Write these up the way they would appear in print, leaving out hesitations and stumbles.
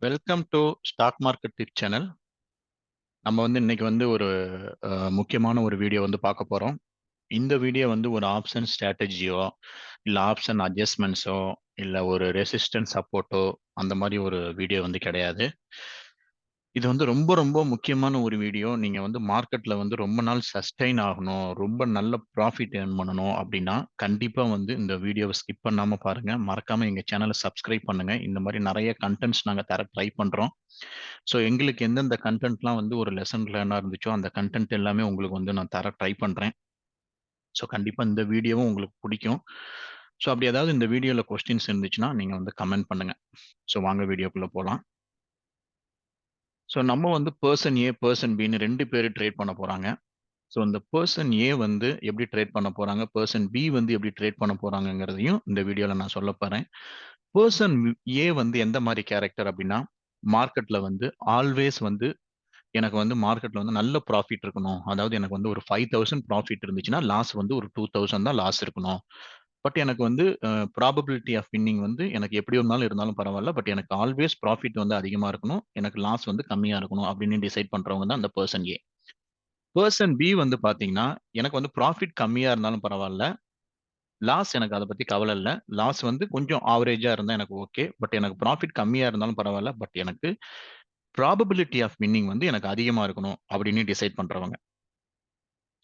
Welcome to stock market tip channel. நம்ம இன்னைக்கு ஒரு முக்கியமான ஒரு வீடியோ பார்க்க போறோம். இந்த வீடியோ ஒரு ஆப்ஷன் ஸ்ட்ராட்டஜியோ இல்ல ஆப்ஷன் அட்ஜஸ்ட்மெண்ட்ஸோ இல்ல ஒரு ரெசிஸ்டன்ஸ் சப்போர்ட்டோ அந்த மாதிரி ஒரு வீடியோ கிடையாது. இது ரொம்ப ரொம்ப முக்கியமான ஒரு வீடியோ. நீங்க மார்க்கெட்ல ரொம்ப நாள் சஸ்டெயின் ஆகணும், ரொம்ப நல்ல ப்ராஃபிட் ஏர்ன் பண்ணணும் அப்படின்னா கண்டிப்பா இந்த வீடியோவை ஸ்கிப் பண்ணாம பாருங்க. மறக்காம எங்க சேனலை சப்ஸ்கிரைப் பண்ணுங்க. இந்த மாதிரி நிறைய கண்டென்ட்ஸ் நாங்க தர ட்ரை பண்றோம். ஸோ எங்களுக்கு எந்தெந்த கண்டென்ட்லாம் ஒரு லெசன் லேர்னாக இருந்துச்சோ அந்த கண்டென்ட் எல்லாமே உங்களுக்கு நான் தர ட்ரை பண்றேன். ஸோ கண்டிப்பா இந்த வீடியோவும் உங்களுக்கு பிடிக்கும். ஸோ அப்படி ஏதாவது இந்த வீடியோல கொஸ்டின்ஸ் இருந்துச்சுன்னா நீங்க கமெண்ட் பண்ணுங்க. ஸோ வாங்க வீடியோக்குள்ள போலாம். ஸோ நம்ம பர்சன் ஏ பர்சன் பின்னு ரெண்டு பேர் ட்ரேட் பண்ண போறாங்க. ஸோ இந்த பர்சன் ஏ எப்படி ட்ரேட் பண்ண போறாங்க, பர்சன் பி எப்படி ட்ரேட் பண்ண போறாங்கங்கிறதையும் இந்த வீடியோல நான் சொல்ல போறேன். பர்சன் ஏ எந்த மாதிரி கேரக்டர் அப்படின்னா, மார்க்கெட்ல ஆல்வேஸ் எனக்கு மார்க்கெட்ல நல்ல ப்ராஃபிட் இருக்கணும். அதாவது எனக்கு ஒரு 5000 ப்ராஃபிட் இருந்துச்சுன்னா லாஸ் ஒரு 2000 தான் லாஸ் இருக்கணும். பட் எனக்கு ப்ராபபிலிட்டி ஆஃப் வின்னிங் எனக்கு எப்படி ஒரு நாள் இருந்தாலும் பரவாயில்ல. பட் எனக்கு ஆல்வேஸ் ப்ராஃபிட் அதிகமா இருக்கணும். எனக்கு லாஸ் கம்மியா இருக்கணும் அப்படின்னு டிசைட் பண்றவங்க தான் அந்த பர்சன் ஏ. பர்சன் பி பாத்தீங்கன்னா, எனக்கு ப்ராஃபிட் கம்மியா இருந்தாலும் பரவாயில்ல. லாஸ் எனக்கு அத பத்தி கவலை இல்ல. லாஸ் கொஞ்சம் ஆவரேஜா இருந்தா எனக்கு ஓகே. பட் எனக்கு ப்ராஃபிட் கம்மியா இருந்தாலும் பரவாயில்ல. பட் எனக்கு ப்ராபபிலிட்டி ஆஃப் வின்னிங் எனக்கு அதிகமா இருக்கணும் அப்படின்னு டிசைட் பண்றவங்க.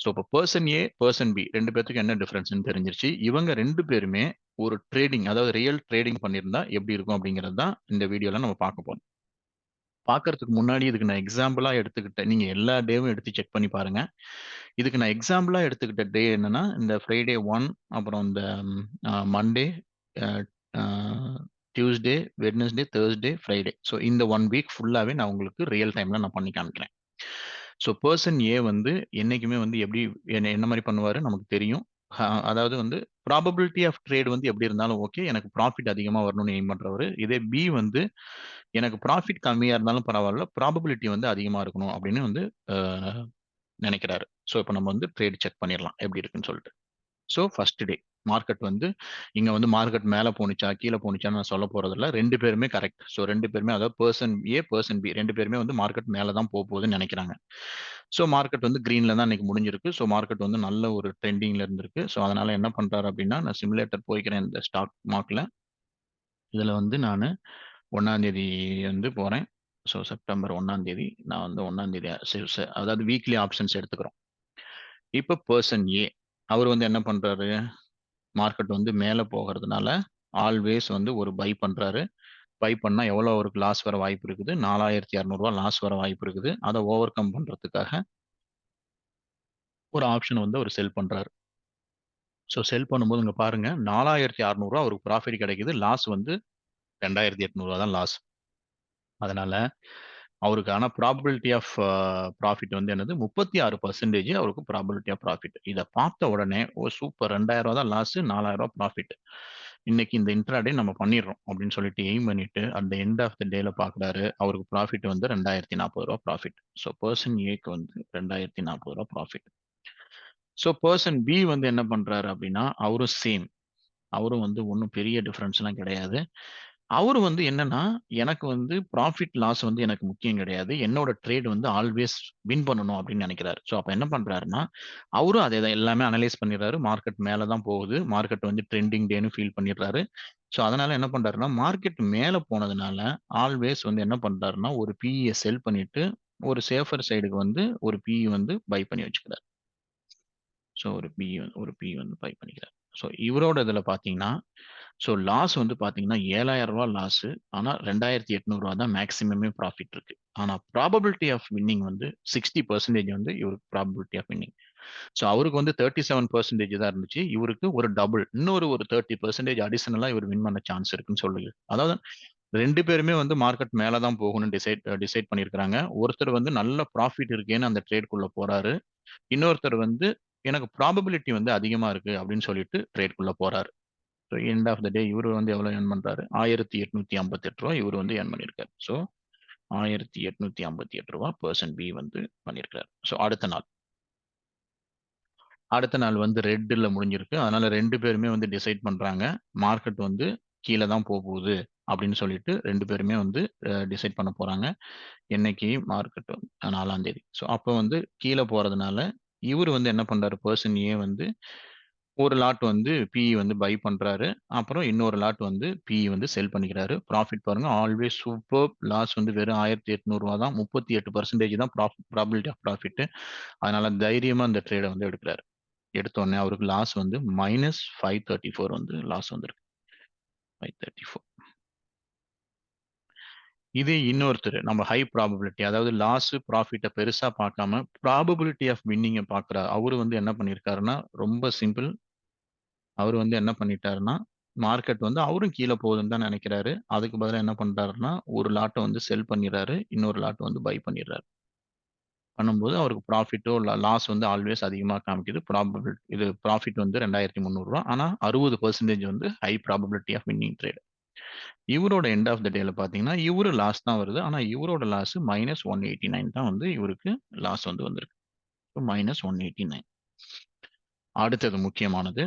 ஸோ இப்போ பர்சன் ஏ, பர்சன் பி 2 பேத்துக்கு என்ன டிஃபரன்ஸ்ன்னு தெரிஞ்சிருச்சு. இவங்க 2 பேருமே ஒரு ட்ரேடிங், அதாவது ரியல் ட்ரேடிங் பண்ணியிருந்தா எப்படி இருக்கும் அப்படிங்கிறது தான் இந்த வீடியோல நம்ம பார்க்க போறோம். பார்க்கறதுக்கு முன்னாடி இதுக்கு நான் எக்ஸாம்பிளா எடுத்துக்கிட்ட, நீங்க எல்லா டேவும் எடுத்து செக் பண்ணி பாருங்க. இதுக்கு நான் எக்ஸாம்பிளா எடுத்துக்கிட்ட டே என்னன்னா, இந்த ஃப்ரைடே 1, அப்புறம் இந்த Monday, uh uh Tuesday, Wednesday, Thursday, Friday. So இந்த 1 வீக் ஃபுல்லாவே நான் உங்களுக்கு ரியல் டைம்ல நான் பண்ணி காமிக்கிறேன். ஸோ பெர்சன் ஏ என்னைக்குமே எப்படி என்ன மாரி பண்ணுவாரு நமக்கு தெரியும். அதாவது ப்ராபபிலிட்டி ஆஃப் ட்ரேட் எப்படி இருந்தாலும் ஓகே. எனக்கு ப்ராஃபிட் அதிகமா வரணும்னு எய்ம் பண்றவரு. இதே பி எனக்கு ப்ராஃபிட் கம்மியா இருந்தாலும் பரவால்ல. ப்ராபபிலிட்டி அதிகமா இருக்கணும் அப்படின்னு அ நெனைக்கிறாரு. ஸோ இப்ப நம்ம ட்ரேட் செக் பண்ணிறலாம். எப்படி இருக்குன்னு சொல்லிட்டு. ஸோ ஃபர்ஸ்ட் டே மார்க்கெட் இங்க மார்க்கெட் மேல போணுச்சா, கீழ போணுச்சான்னு நான் சொல்லப் போறதில்ல. 2 பேருமே கரெக்ட். ஸோ 2 பேருமே, அதாவது பெர்சன் ஏ, பெர்சன் பி 2 பேருமே மார்க்கெட் மேல தான் போகுதுன்னு நெனைக்கிறாங்க. ஸோ மார்க்கெட் கிரீன்ல தான் இன்னைக்கு முடிஞ்சிருக்கு. ஸோ மார்க்கெட் நல்ல ஒரு ட்ரெண்டிங்ல இருந்திருக்கு. ஸோ அதனால என்ன பண்றாரு அப்படின்னா, நான் சிமுலேட்டர் போய்க்கிறேன் இந்த ஸ்டாக் மார்க்ல. இதுல நானு 1ஆம் தேதி போறேன். ஸோ செப்டம்பர் 1ஆம் தேதி நான் 1ஆம் தேதி அதாவது வீக்லி ஆப்ஷன்ஸ் எடுத்துக்கிறோம். இப்ப பெர்சன் ஏ அவர் என்ன பண்றாரு, மார்க்கெட் மேல போகிறதுனால ஆல்வேஸ் ஒரு பை பண்றாரு. பை பண்ணா எவ்வளவு அவருக்கு லாஸ் வர வாய்ப்பு இருக்குது? ரூ. 4,200 லாஸ் வர வாய்ப்பு இருக்குது. அத ஓவர் கம் பண்றதுக்காக ஒரு ஆப்ஷன் அவர் செல் பண்றாரு. ஸோ செல் பண்ணும்போது இங்க பாருங்க, ரூ. 4,600 அவருக்கு ப்ராஃபிட் கிடைக்குது. லாஸ் ரூ. 2,800 தான் லாஸ். அதனால அவருக்கு ஆனா ப்ராபபிலிட்டி ஆஃப் ப்ராஃபிட் என்னது 36% அவருக்கு ப்ராபபிலிட்டி ஆஃப் ப்ராஃபிட். இத பார்த்த உடனே, ஓ சூப்பர் ரூ. 2,000 தான் லாஸ், ரூ. 4,000 ப்ராஃபிட். இன்னைக்கு இந்த இன்ட்ராடே நம்ம பண்ணிடுறோம் அப்படின்னு சொல்லிட்டு எய்ம் பண்ணிட்டு at the end of the டேல பார்க்குறாரு. அவருக்கு ப்ராஃபிட் ரூ. 2,040 ப்ராஃபிட். ஸோ பெர்சன் ஏக்கு ரூ. 2,040 ப்ராஃபிட். ஸோ பெர்சன் பி என்ன பண்றாரு அப்படின்னா, அவரும் சேம். அவரும் ஒண்ணும் பெரிய டிஃபரன்ஸ்லாம் கிடையாது. அவரு என்னன்னா, எனக்கு ப்ராஃபிட், லாஸ் எனக்கு முக்கியம் கிடையாது. என்னோட ட்ரேட் ஆல்வேஸ் வின் பண்ணணும் அப்படின்னு நெனைக்கிறாரு. ஸோ அப்ப என்ன பண்றாருன்னா, அவரும் அதே தான் எல்லாமே அனலைஸ் பண்ணிடுறாரு. மார்க்கெட் மேல தான் போகுது. மார்க்கெட் ட்ரெண்டிங் டேன்னு ஃபீல் பண்ணிடுறாரு. ஸோ அதனால என்ன பண்றாருன்னா, மார்க்கெட் மேல போனதுனால ஆல்வேஸ் என்ன பண்றாருன்னா, ஒரு பிஇய செல் பண்ணிட்டு, ஒரு சேஃபர் சைடுக்கு ஒரு பிஇ பை பண்ணி வச்சுக்கிறாரு. ஸோ ஒரு பிஇ பை பண்ணிக்கிறாரு. ஸோ இவரோட இதுல பார்த்தீங்கன்னா, ஸோ லாஸ் பார்த்தீங்கன்னா ரூ. 7,000 லாஸ். ஆனா ரூ. 2,800 தான் மேக்ஸிமமே ப்ராஃபிட் இருக்கு. ஆனா ப்ராபபிலிட்டி ஆஃப் வின்னிங் 60% இவருக்கு ப்ராபபிலிட்டி ஆஃப் வின்னிங். ஸோ அவருக்கு 37% தான் இருந்துச்சு. இவருக்கு ஒரு டபுள், இன்னொரு ஒரு 30% அடிஷனலா இவர் வின் பண்ண சான்ஸ் இருக்குன்னு சொல்லுது. அதாவது 2 பேருமே மார்க்கெட் மேல தான் போகணும்னு டிசைட் பண்ணியிருக்காங்க. ஒருத்தர் நல்ல ப்ராஃபிட் இருக்கேன்னு அந்த ட்ரேட்குள்ள போறாரு. இன்னொருத்தர் எனக்கு ப்ராபபிலிட்டி அதிகமா இருக்கு அப்படின்னு சொல்லிட்டு ட்ரேட்குள்ள போறாரு. ஸோ எண்ட் ஆஃப் த டே இவரு எவ்வளவு ஏர்ன் பண்றாரு? ரூ. 1,858 இவரு ஏர்ன் பண்ணியிருக்காரு. ஸோ ரூ. 1,858 பெர்சன் பி பண்ணியிருக்காரு. ஸோ அடுத்த நாள் ரெட்ல முடிஞ்சிருக்கு. அதனால 2 பேருமே டிசைட் பண்றாங்க. மார்க்கெட் கீழ தான் போகுது அப்படின்னு சொல்லிட்டு 2 பேருமே வந்து டிசைட் பண்ண போறாங்க. என்னைக்கு மார்க்கெட் 4ஆம் தேதி. ஸோ அப்ப வந்து கீழ போறதுனால, இவரு வந்து என்ன பண்றாரு, பெர்சன் ஏ வந்து ஒரு லாட் வந்து பிஇ வந்து பை பண்றாரு. அப்புறம் இன்னொரு லாட் வந்து பிஇ வந்து செல் பண்ணிக்கிறாரு. ப்ராஃபிட் பாருங்க ஆல்வேஸ் சூப்பர்ப்! லாஸ் வந்து வெறும் ரூ. 1800 தான். 38% தான் ப்ராபபிலிட்டி ஆஃப் ப்ராஃபிட். அதனால தைரியமா இந்த ட்ரேட வந்து எடுக்குறாரு. எடுத்த உடனே அவருக்கு லாஸ் வந்து -534 வந்து லாஸ் வந்திருக்கு. 534. இதே இன்னொருத்தரு நம்ம ஹை ப்ராபபிலிட்டி அதாவது லாஸ், ப்ராஃபிட்ட பெருசா பார்க்காம ப்ராபபிலிட்டி ஆஃப் வின்னிங்க பார்க்குறாரு. அவரு வந்து என்ன பண்ணியிருக்காருன்னா, ரொம்ப சிம்பிள். அவரு வந்து என்ன பண்ணிட்டாருன்னா, மார்க்கெட் வந்து அவரும் கீழ போகுதுன்னு தான் நெனைக்கிறாரு. அதுக்கு பதிலா என்ன பண்றாருன்னா, ஒரு லாட்ட வந்து செல் பண்ணிறாரு. இன்னொரு லாட் வந்து பை பண்ணிறாரு. பண்ணும்போது அவருக்கு ப்ராஃபிட்டோ, லாஸ் வந்து ஆல்வேஸ் அதிகமா காமிக்குது. இது ப்ராஃபிட் வந்து ரூ. 2300. ஆனா 60% வந்து high probability of winning trade. இவரோட எண்ட் ஆஃப் த டேல பார்த்தீங்கன்னா, இவரு லாஸ் தான் வருது. ஆனா இவரோட லாஸ் -189 தான் வந்து இவருக்கு லாஸ் வந்து வந்திருக்கு. -189. அடுத்தது முக்கியமானது.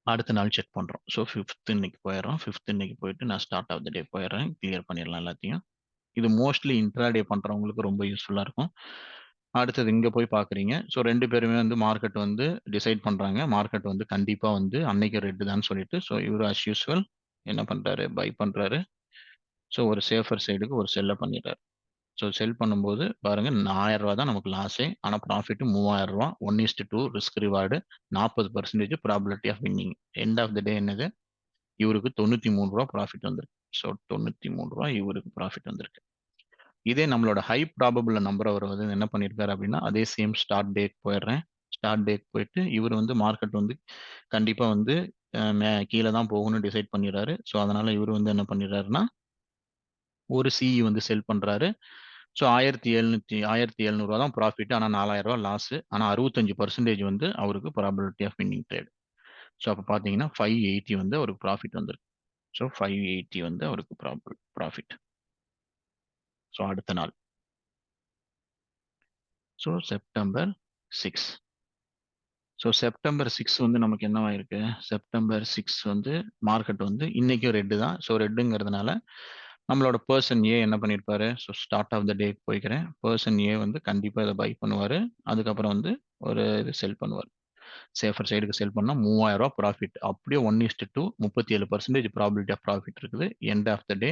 அடுத்த நாள் செக் பண்றோம். ஸோ 5த் இன்னைக்கு போயிடுறோம். 5த் இன்னைக்கு போயிட்டு நான் ஸ்டார்ட் ஆஃப் த டே போயிடுறேன். கிளியர் பண்ணிடலாம் எல்லாத்தையும். இது மோஸ்ட்லி இன்ட்ராடே பண்றவங்களுக்கு ரொம்ப யூஸ்ஃபுல்லா இருக்கும். அடுத்தது இங்க போய் பார்க்குறீங்க. ஸோ 2 பேருமே வந்து மார்க்கெட் வந்து டிசைட் பண்றாங்க. மார்க்கெட் வந்து கண்டிப்பா வந்து அன்னைக்கு ரெட் தான்னு சொல்லிட்டு, ஸோ இவரு அஸ் யூசுவல் என்ன பண்றாரு, பை பண்றாரு. ஸோ ஒரு சேஃபர் சைடுக்கு ஒரு செல்ல பண்ணிட்டாரு. ஸோ செல் பண்ணும்போது பாருங்க ரூ. 1000 தான் நமக்கு லாஸே. ஆனா ப்ராஃபிட் ரூ. 3000. 1:2 risk reward 40% probability of winning. End of the day என்னது? இவருக்கு ரூ. 93 ப்ராஃபிட் வந்திருக்கு. ஸோ ரூ. 93 இவருக்கு ப்ராஃபிட் வந்திருக்கு. இதே நம்மளோட ஹை ப்ராபபிள் நம்பர் அவர் வந்து என்ன பண்ணியிருக்காரு அப்படின்னா, அதே சேம் ஸ்டார்ட் டேட் போயிடுறேன். ஸ்டார்ட் டேட் போயிட்டு இவரு வந்து மார்க்கெட் வந்து கண்டிப்பா வந்து கீழ தான் போகும்னு டிசைட் பண்ணிறாரு. ஸோ அதனால இவரு வந்து என்ன பண்ணிறாருன்னா, ஒரு சிஇ வந்து செல் பண்றாரு. ஸோ 1700 தான் ப்ராஃபிட். ஆனா ரூ. 4000 லாஸ். ஆனா 65% வந்து அவருக்கு probability of winning trade. So அப்ப பார்த்தீங்கன்னா 580 வந்து அவருக்கு ப்ராஃபிட் வந்திருக்கு. ஸோ 580 வந்து அவருக்கு ப்ராஃபிட். ஸோ அடுத்த நாள். So September 6. ஸோ செப்டம்பர் 6 வந்து நமக்கு என்னவாயிருக்கு? செப்டம்பர் 6 வந்து மார்க்கெட் வந்து இன்னைக்கும் ரெட் தான். ஸோ ரெட்டுங்கிறதுனால நம்மளோட பெர்சன் ஏ என்ன பண்ணியிருப்பாரு? ஸோ ஸ்டார்ட் ஆஃப் த டே போய்க்கிறேன். பெர்சன் ஏ வந்து கண்டிப்பா இத பை பண்ணுவாரு. அதுக்கப்புறம் வந்து ஒரு இது செல் பண்ணுவாரு. சேஃபர் சைடுக்கு செல் பண்ணா ரூ. 3000 ப்ராஃபிட். அப்படியே 1:2 37% ப்ராபபிலிட்டி ஆஃப் ப்ராஃபிட் இருக்குது. எண்ட் ஆஃப் த டே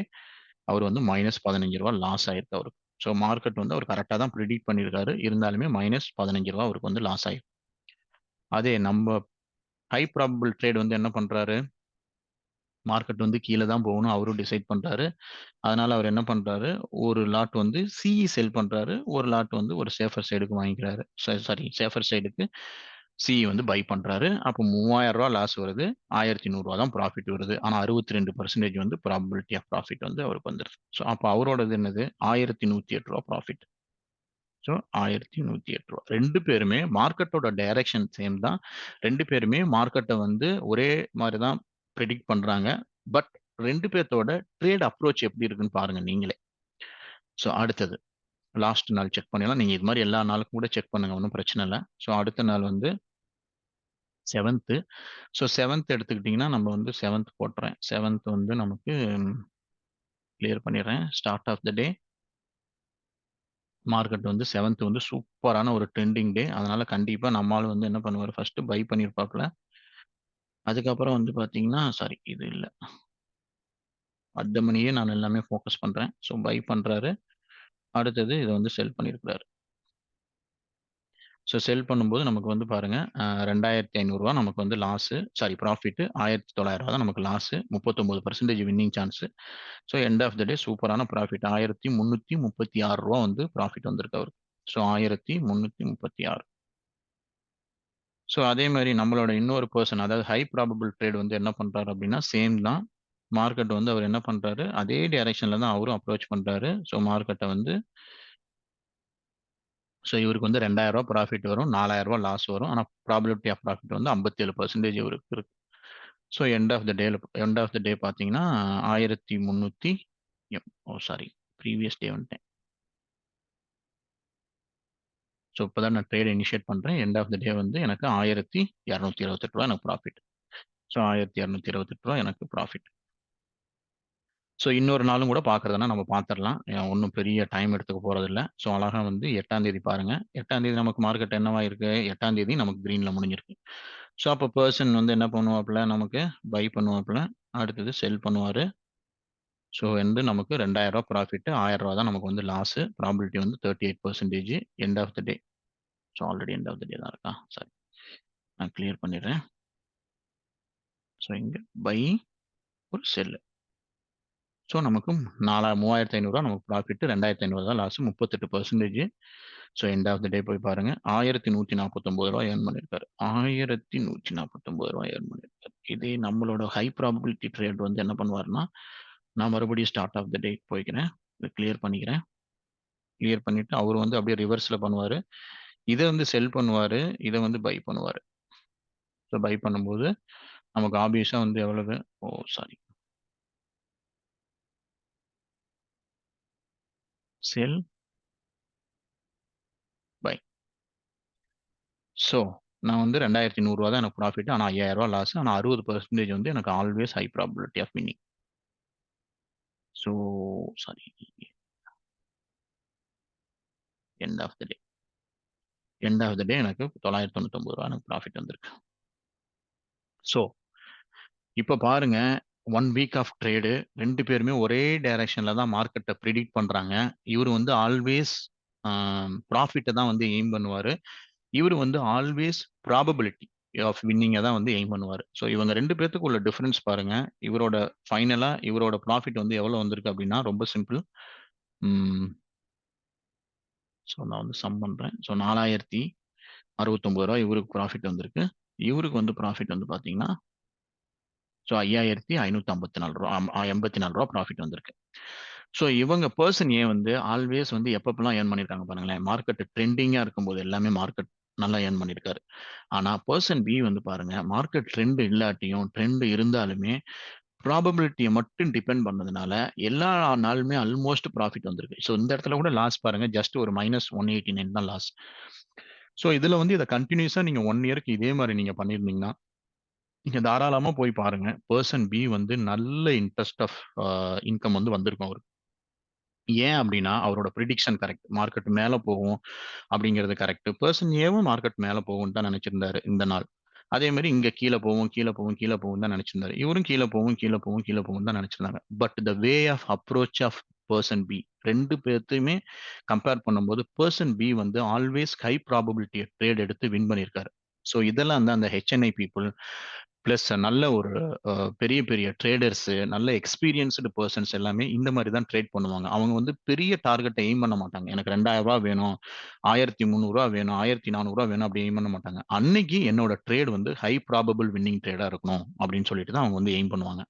அவர் வந்து -15 லாஸ் ஆயிருக்கு அவருக்கு. ஸோ மார்க்கெட் வந்து அவர் கரெக்ட்டா தான் பிரெடிக்ட் பண்ணியிருக்காரு. இருந்தாலுமே -15 அவருக்கு வந்து லாஸ் ஆயிருக்கு. அதே நம்ம ஹை ப்ராபபிள் ட்ரேட் வந்து என்ன பண்றாரு? மார்க்கெட் வந்து கீழ தான் போகும்னு அவரும் டிசைட் பண்றாரு. அதனால அவர் என்ன பண்றாரு? ஒரு லாட் வந்து சிஇ செல் பண்றாரு. ஒரு லாட் வந்து ஒரு சேஃபர் சைடுக்கு வாங்கிக்கிறாரு. சாரி சேஃபர் சைடுக்கு சிஇ வந்து பை பண்றாரு. அப்போ ரூ. 3000 லாஸ் வருது. ரூ. 1100 தான் ப்ராஃபிட் வருது. ஆனா 62% வந்து ப்ராபபிலிட்டி ஆஃப் ப்ராஃபிட் வந்து அவருக்கு வந்துருது. ஸோ அப்ப அவரோடது என்னது? ரூ. 1108 ப்ராஃபிட். ஸோ ரூ. 1108. 2 பேருமே மார்க்கெட்டோட டைரக்ஷன் சேம் தான். 2 பேருமே மார்க்கெட்ட வந்து ஒரே மாரி தான் பிரெடிக்ட் பண்றாங்க. பட் 2 பேத்தோட ட்ரேட் அப்ரோச் எப்படி இருக்குன்னு பாருங்க நீங்களே. ஸோ அடுத்தது லாஸ்ட் நாள் செக் பண்ணிடலாம். நீங்க இது மாரி எல்லா நாளுக்கும் கூட செக் பண்ணுங்க. ஒண்ணும் பிரச்சனை இல்ல. ஸோ அடுத்த நாள் வந்து 7த். ஸோ 7த் எடுத்துக்கிட்டீங்கன்னா, நம்ம வந்து 7த் போட்டுறேன். 7த் வந்து நமக்கு கிளியர் பண்ணிடுறேன். Start of the day market வந்து 7த் வந்து சூப்பரான ஒரு ட்ரெண்டிங் டே. அதனால கண்டிப்பா நம்ம ஆளு வந்து என்ன பண்ணுவாரு, ஃபர்ஸ்ட் பை பண்ணியிருப்பாப்ல. அதுக்கப்புறம் வந்து பார்த்தீங்கன்னா, சாரி இது இல்ல. அட் த மணியே நான் எல்லாமே ஃபோக்கஸ் பண்றேன். ஸோ பை பண்றாரு. அடுத்தது இத வந்து செல் பண்ணியிருக்கிறாரு. ஸோ செல் பண்ணும்போது நமக்கு வந்து பாருங்க, ரூ. 2500 நமக்கு வந்து லாஸு. சாரி ப்ராஃபிட் ரூ. 1900 தான் நமக்கு loss. 39% winning chance. So end of the day சூப்பரான ப்ராஃபிட். ரூ. 1336 வந்து ப்ராஃபிட் வந்திருக்கு அவருக்கு. ஸோ 1336. ஸோ அதே மாரி நம்மளோட இன்னொரு பெர்சன் அதாவது ஹை ப்ராபபிள் ட்ரேட் வந்து என்ன பண்றாரு அப்டின்னா, சேம் தான். மார்க்கெட் வந்து அவர் என்ன பண்றாரு, அதே டைரக்ஷன்ல தான் அவரும் அப்ரோச் பண்றாரு. ஸோ மார்க்கெட்ட வந்து ஸோ இவருக்கு வந்து ரூ. 2000 ப்ராஃபிட் வரும். ரூ. 4000 லாஸ் வரும். ஆனா ப்ராபபிலிட்டி ஆஃப் ப்ராஃபிட் வந்து 57% இவருக்கு இருக்கு. ஸோ எண்ட் ஆஃப் த டே பார்த்தீங்கன்னா, 1300 சாரி ப்ரீவியஸ் டே வந்துட்டேன். ஸோ இப்ப தான் நான் ட்ரேட் இனிஷியேட் பண்றேன். எண்ட் ஆஃப் த டே வந்து எனக்கு ரூ. 1228 எனக்கு ப்ராஃபிட். ஸோ ரூ. 1228 எனக்கு ப்ராஃபிட். ஸோ இன்னொரு நாளும் கூட பார்க்கறதுனா நம்ம பார்த்துடலாம். ஒண்ணும் பெரிய டைம் எடுத்துக்க போறதில்ல. ஸோ அழகா வந்து 8ஆம் தேதி பாருங்க. 8ஆம் தேதி நமக்கு மார்க்கெட் என்னவா இருக்கு? 8ஆம் தேதி நமக்கு கிரீன்ல முடிஞ்சிருக்கு. ஸோ அப்போ பெர்சன் வந்து என்ன பண்ணுவாப்ல? நமக்கு பை பண்ணுவாப்ல. அடுத்தது செல் பண்ணுவாரு. ஸோ வந்து நமக்கு ரூ. 2000 ப்ராஃபிட், ரூ. 1000 தான் நமக்கு வந்து லாஸ். ப்ராபபிலிட்டி வந்து 38% end of the day. So already end of the day தான் இருக்கா? சாரி. நான் கிளியர் பண்ணிடுறேன். ஸோ இங்க பை ஒரு செல். ஸோ நமக்கு 3500 நமக்கு ப்ராஃபிட், 2500 தான் loss. 38%. So end of the day போய் பாருங்க. ரூ. 1149 ஏர்ன் பண்ணியிருக்காரு. ரூ. 1149 ஏர்ன் பண்ணியிருக்காரு. இதே நம்மளோட ஹை ப்ராபபிலிட்டி ட்ரேட் வந்து என்ன பண்ணுவாருன்னா, நான் மறுபடியும் ஸ்டார்ட் ஆஃப் த டே போய்க்கிறேன். இத கிளியர் பண்ணிக்கிறேன். கிளியர் பண்ணிட்டு அவரு வந்து அப்படியே ரிவர்ஸ்ல பண்ணுவாரு. இத வந்து செல் பண்ணுவாரு. இத வந்து பை பண்ணுவாரு. ஸோ பை பண்ணும்போது நமக்கு ஆப்வியஸா வந்து எவ்வளவு? Oh sorry. Sell, buy. So நான் வந்து ரூ. 2100 தான் எனக்கு ப்ராஃபிட். ஆனா ரூ. 5000 லாஸ். ஆனா 60% வந்து எனக்கு always high probability of winning. So sorry. End of the day. End of the day எனக்கு ரூ. 999 எனக்கு ப்ராஃபிட் வந்திருக்கு. ஸோ இப்ப பாருங்க 1 வீக் ஆஃப் ட்ரேடு 2 பேருமே ஒரே டைரக்ஷன்ல தான் மார்க்கெட்ட பிரெடிக்ட் பண்றாங்க. இவரு வந்து ஆல்வேஸ் ப்ராஃபிட்ட தான் வந்து எய்ம் பண்ணுவாரு. இவரு வந்து ஆல்வேஸ் ப்ராபபிலிட்டி ஆஃப் வின்னிங்க தான் வந்து எய்ம் பண்ணுவாரு. ஸோ இவங்க 2 பேத்துக்கு உள்ள டிஃபரன்ஸ் பாருங்க. இவரோட ஃபைனலா இவரோட ப்ராஃபிட் வந்து எவ்வளவு வந்திருக்கு அப்படின்னா, ரொம்ப சிம்பிள். ம். ஸோ நான் வந்து சம் பண்றேன். ஸோ ரூ. 4069 இவருக்கு ப்ராஃபிட் வந்திருக்கு. இவருக்கு வந்து ப்ராஃபிட் வந்து பார்த்தீங்கன்னா, ஸோ ரூ. 5554 ரூ. 84 ப்ராஃபிட் வந்திருக்கு. ஸோ இவங்க பெர்சன் ஏ வந்து ஆல்வேஸ் வந்து எப்பப்பலாம் ஏர்ன் பண்ணியிருக்காங்க பாருங்களேன். மார்க்கெட் ட்ரெண்டிங்கா இருக்கும்போது எல்லாமே மார்க்கெட் நல்லா ஏர்ன் பண்ணியிருக்காரு. ஆனா பெர்சன் பி வந்து பாருங்க, மார்க்கெட் ட்ரெண்ட் இல்லாட்டியும், ட்ரெண்ட் இருந்தாலுமே ப்ராபபிலிட்டிய மட்டும் டிபெண்ட் பண்ணதுனால, எல்லா நாளுமே ஆல்மோஸ்ட் ப்ராஃபிட் வந்திருக்கு. ஸோ இந்த இடத்துல கூட லாஸ் பாருங்க. ஜஸ்ட் ஒரு -189 தான் லாஸ். ஸோ இதுல வந்து இத கன்டினியூஸா நீங்க 1 இயர்க்கு இதே மாரி நீங்க பண்ணியிருந்தீங்கன்னா, நீங்க தாராளமா போய் பாருங்க. பெர்சன் பி வந்து நல்ல இன்ட்ரெஸ்ட் ஆஃப் இன்கம் வந்து வந்திருக்கும் அவருக்கு. ஏன் அப்டின்னா, அவரோட பிரிடிக்ஷன் கரெக்ட். மார்க்கெட் மேல போகும் அப்டிங்கிறது கரெக்ட். பெர்சன் ஏவும் மார்க்கெட் மேல போகும்னு தான் நெனச்சிருந்தாரு இந்த நாள். அதே மாரி இங்க கீழ போகும், கீழ போகும், கீழ போகும்னு தான் நெனச்சிருந்தாரு. இவரும் கீழ போகும், கீழ போகும், கீழ போகும்னு தான் நெனச்சிருந்தாங்க. But the way of approach of person B 2 பேத்தையுமே கம்பேர் பண்ணும்போது, பெர்சன் பி வந்து ஆல்வேஸ் ஹை ப்ராபபிலிட்டி ட்ரேட் எடுத்து வின் பண்ணியிருக்காரு. ஸோ இதெல்லாம் தான் அந்த HNI பீப்பிள் பிளஸ் நல்ல ஒரு பெரிய பெரிய ட்ரேடர்ஸ், நல்ல எக்ஸ்பீரியன்ஸ்டு பெர்சன்ஸ் எல்லாமே இந்த மாரி தான் ட்ரேட் பண்ணுவாங்க. அவங்க வந்து பெரிய டார்கெட்ட எய்ம் பண்ண மாட்டாங்க. எனக்கு ரூ. 2000 வேணும், ரூ. 1300 வேணும், ரூ. 1400 வேணும் அப்படி எய்ம் பண்ண மாட்டாங்க. அன்னைக்கு என்னோட ட்ரேட் வந்து ஹை ப்ராபபிள் வின்னிங் ட்ரேடா இருக்கணும் அப்படின்னு சொல்லிட்டு தான் அவங்க வந்து எய்ம் பண்ணுவாங்க.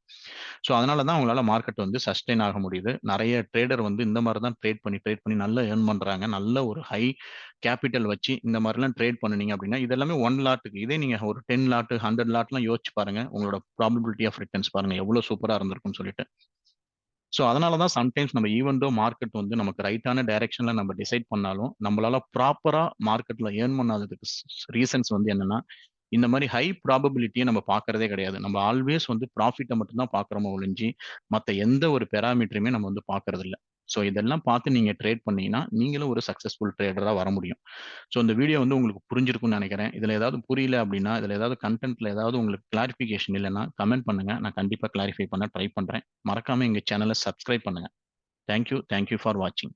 ஸோ அதனால தான் அவங்களால மார்க்கெட் வந்து சஸ்டெயின் ஆக முடியுது. நெறைய ட்ரேடர் வந்து இந்த மாரி தான் ட்ரேட் பண்ணி நல்லா ஏர்ன் பண்றாங்க. நல்ல ஒரு ஹை கேப்பிட்டல் வச்சு இந்த மாரிலாம் ட்ரேட் பண்ணுனீங்க அப்படின்னா, இது எல்லாமே 1 லாட்டுக்கு. இதே நீங்க ஒரு 10 லாட், 100 லாட்லாம் யோசிச்சு பாருங்க. உங்களோட ப்ராபபிலிட்டி ஆஃப் ரிட்டர்ன்ஸ் பாருங்க எவ்வளோ சூப்பரா இருந்திருக்கும்னு சொல்லிட்டு. ஸோ அதனால தான் சம்டைம்ஸ் நம்ம ஈவன் தோ மார்க்கெட் வந்து நமக்கு ரைட்டான டைரக்ஷன்ல நம்ம டிசைட் பண்ணாலும், நம்மளால ப்ராப்பரா மார்க்கெட்ல ஏர்ன் பண்ணாததுக்கு ரீசன்ஸ் வந்து என்னன்னா, இந்த மாரி ஹை ப்ராபபிலிட்டிய நம்ம பார்க்கிறதே கிடையாது. நம்ம ஆல்வேஸ் வந்து ப்ராஃபிட்ட மட்டும் தான் பார்க்கிறோமே ஒழிஞ்சு, மத்த எந்த ஒரு பாராமீட்டரையுமே நம்ம வந்து பார்க்கிறதில்ல. ஸோ இதெல்லாம் பார்த்து நீங்க ட்ரேட் பண்ணீங்கன்னா, நீங்களும் ஒரு சக்சஸ்ஃபுல் ட்ரேடரா வர முடியும். ஸோ இந்த வீடியோ வந்து உங்களுக்கு புரிஞ்சிருக்கும்னு நெனைக்கிறேன். இதுல ஏதாவது புரியல அப்டின்னா, இதுல ஏதாவது கன்டென்ட்ல ஏதாவது உங்களுக்கு கிளாரிஃபிகேஷன் இல்லன்னா, கமெண்ட் பண்ணுங்க. நான் கண்டிப்பா கிளாரிஃபை பண்ண ட்ரை பண்றேன். மறக்காம எங்க சேனல சப்ஸ்கிரைப் பண்ணுங்க. தேங்க் யூ ஃபார் வாட்சிங்.